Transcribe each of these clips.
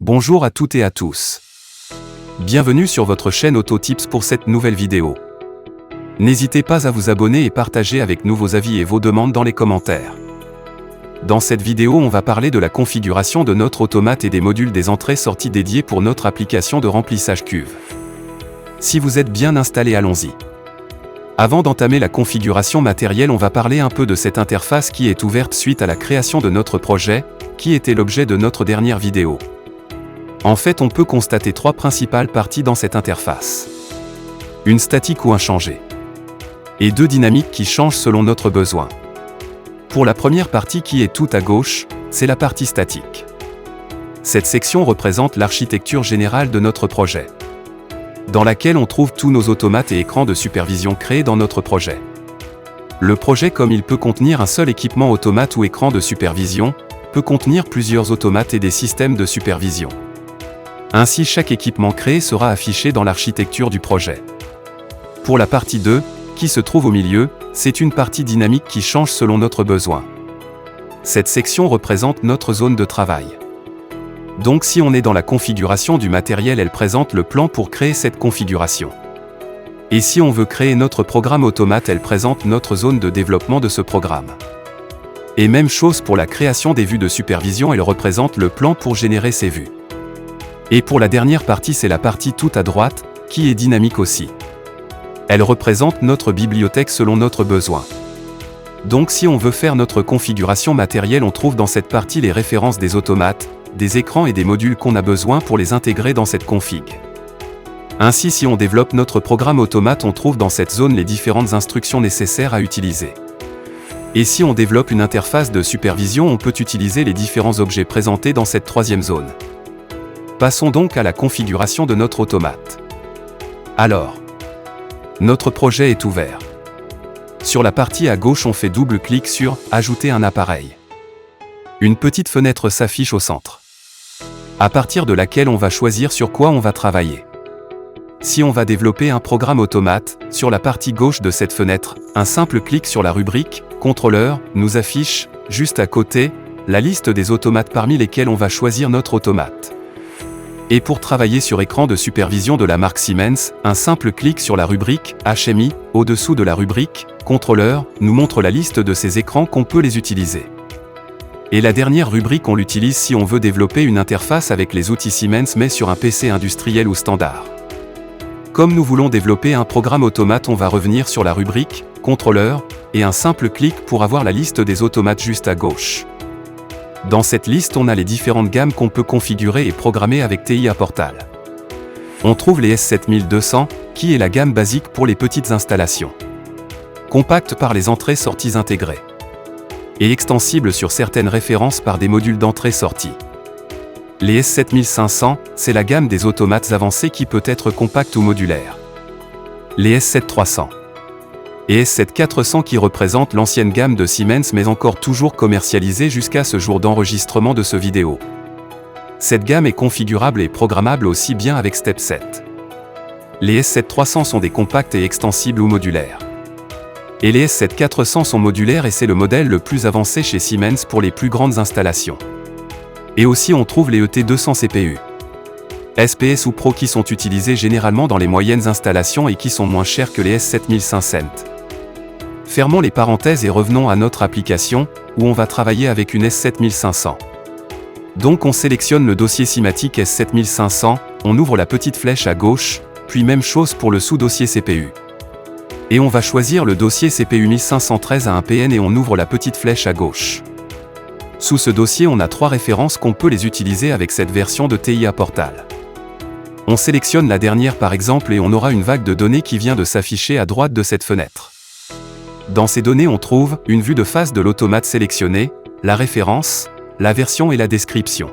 Bonjour à toutes et à tous. Bienvenue sur votre chaîne AutoTips pour cette nouvelle vidéo. N'hésitez pas à vous abonner et partager avec nous vos avis et vos demandes dans les commentaires. Dans cette vidéo, on va parler de la configuration de notre automate et des modules des entrées-sorties dédiés pour notre application de remplissage cuve. Si vous êtes bien installé, allons-y. Avant d'entamer la configuration matérielle, on va parler un peu de cette interface qui est ouverte suite à la création de notre projet, qui était l'objet de notre dernière vidéo. En fait, on peut constater trois principales parties dans cette interface. Une statique ou inchangée. Et deux dynamiques qui changent selon notre besoin. Pour la première partie qui est tout à gauche, c'est la partie statique. Cette section représente l'architecture générale de notre projet, dans laquelle on trouve tous nos automates et écrans de supervision créés dans notre projet. Le projet, comme il peut contenir un seul équipement automate ou écran de supervision, peut contenir plusieurs automates et des systèmes de supervision. Ainsi, chaque équipement créé sera affiché dans l'architecture du projet. Pour la partie 2, qui se trouve au milieu, c'est une partie dynamique qui change selon notre besoin. Cette section représente notre zone de travail. Donc si on est dans la configuration du matériel, elle présente le plan pour créer cette configuration. Et si on veut créer notre programme automate, elle présente notre zone de développement de ce programme. Et même chose pour la création des vues de supervision, elle représente le plan pour générer ces vues. Et pour la dernière partie, c'est la partie tout à droite, qui est dynamique aussi. Elle représente notre bibliothèque selon notre besoin. Donc si on veut faire notre configuration matérielle, on trouve dans cette partie les références des automates, des écrans et des modules qu'on a besoin pour les intégrer dans cette config. Ainsi, si on développe notre programme automate, on trouve dans cette zone les différentes instructions nécessaires à utiliser. Et si on développe une interface de supervision, on peut utiliser les différents objets présentés dans cette troisième zone. Passons donc à la configuration de notre automate. Alors, notre projet est ouvert. Sur la partie à gauche, on fait double-clic sur « Ajouter un appareil ». Une petite fenêtre s'affiche au centre, à partir de laquelle on va choisir sur quoi on va travailler. Si on va développer un programme automate, sur la partie gauche de cette fenêtre, un simple clic sur la rubrique « Contrôleur » nous affiche, juste à côté, la liste des automates parmi lesquels on va choisir notre automate. Et pour travailler sur écran de supervision de la marque Siemens, un simple clic sur la rubrique HMI, au-dessous de la rubrique Contrôleur, nous montre la liste de ces écrans qu'on peut les utiliser. Et la dernière rubrique, on l'utilise si on veut développer une interface avec les outils Siemens mais sur un PC industriel ou standard. Comme nous voulons développer un programme automate, on va revenir sur la rubrique Contrôleur et un simple clic pour avoir la liste des automates juste à gauche. Dans cette liste, on a les différentes gammes qu'on peut configurer et programmer avec TIA Portal. On trouve les S7200, qui est la gamme basique pour les petites installations. Compacte par les entrées-sorties intégrées. Et extensible sur certaines références par des modules d'entrée-sortie. Les S7500, c'est la gamme des automates avancés qui peut être compacte ou modulaire. Les S7300. Et S7400 qui représente l'ancienne gamme de Siemens mais encore toujours commercialisée jusqu'à ce jour d'enregistrement de ce vidéo. Cette gamme est configurable et programmable aussi bien avec Step 7. Les S7300 sont des compacts et extensibles ou modulaires. Et les S7400 sont modulaires et c'est le modèle le plus avancé chez Siemens pour les plus grandes installations. Et aussi on trouve les ET200 CPU. SPS ou Pro qui sont utilisés généralement dans les moyennes installations et qui sont moins chers que les S7500. Fermons les parenthèses et revenons à notre application, où on va travailler avec une S7500. Donc on sélectionne le dossier Simatic S7500, on ouvre la petite flèche à gauche, puis même chose pour le sous-dossier CPU. Et on va choisir le dossier CPU 1513 à 1PN et on ouvre la petite flèche à gauche. Sous ce dossier, on a trois références qu'on peut les utiliser avec cette version de TIA Portal. On sélectionne la dernière par exemple et on aura une vague de données qui vient de s'afficher à droite de cette fenêtre. Dans ces données, on trouve une vue de face de l'automate sélectionné, la référence, la version et la description.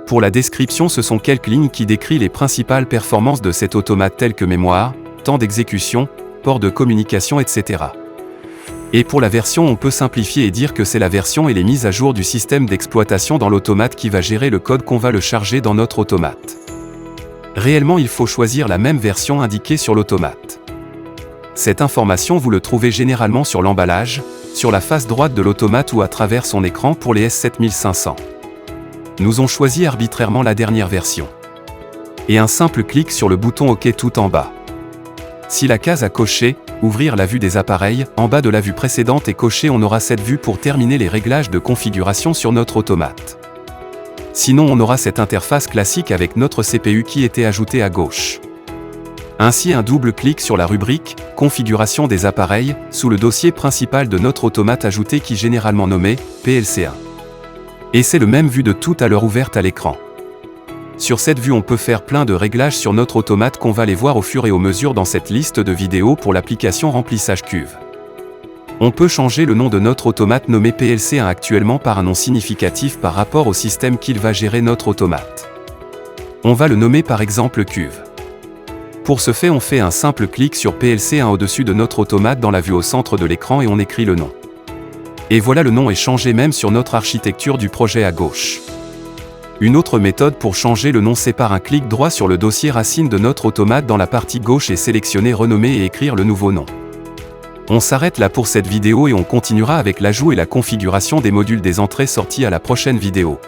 Pour la description, ce sont quelques lignes qui décrivent les principales performances de cet automate telles que mémoire, temps d'exécution, port de communication, etc. Et pour la version, on peut simplifier et dire que c'est la version et les mises à jour du système d'exploitation dans l'automate qui va gérer le code qu'on va le charger dans notre automate. Réellement, il faut choisir la même version indiquée sur l'automate. Cette information, vous le trouvez généralement sur l'emballage, sur la face droite de l'automate ou à travers son écran pour les S7500. nous ont choisi arbitrairement la dernière version. Et un simple clic sur le bouton OK tout en bas. Si la case à cocher, ouvrir la vue des appareils, en bas de la vue précédente est cochée, on aura cette vue pour terminer les réglages de configuration sur notre automate. Sinon on aura cette interface classique avec notre CPU qui était ajoutée à gauche. Ainsi un double clic sur la rubrique « Configuration des appareils » sous le dossier principal de notre automate ajouté qui est généralement nommé PLC1. Et c'est le même vue de tout à l'heure ouverte à l'écran. Sur cette vue on peut faire plein de réglages sur notre automate qu'on va les voir au fur et à mesure dans cette liste de vidéos pour l'application remplissage cuve. On peut changer le nom de notre automate nommé PLC1 actuellement par un nom significatif par rapport au système qu'il va gérer notre automate. On va le nommer par exemple cuve. Pour ce fait on fait un simple clic sur PLC1 au-dessus de notre automate dans la vue au centre de l'écran et on écrit le nom. Et voilà, le nom est changé même sur notre architecture du projet à gauche. Une autre méthode pour changer le nom, c'est par un clic droit sur le dossier racine de notre automate dans la partie gauche et sélectionner renommer et écrire le nouveau nom. On s'arrête là pour cette vidéo et on continuera avec l'ajout et la configuration des modules des entrées-sorties à la prochaine vidéo.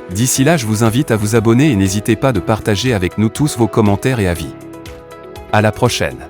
D'ici là, je vous invite à vous abonner et n'hésitez pas de partager avec nous tous vos commentaires et avis. À la prochaine.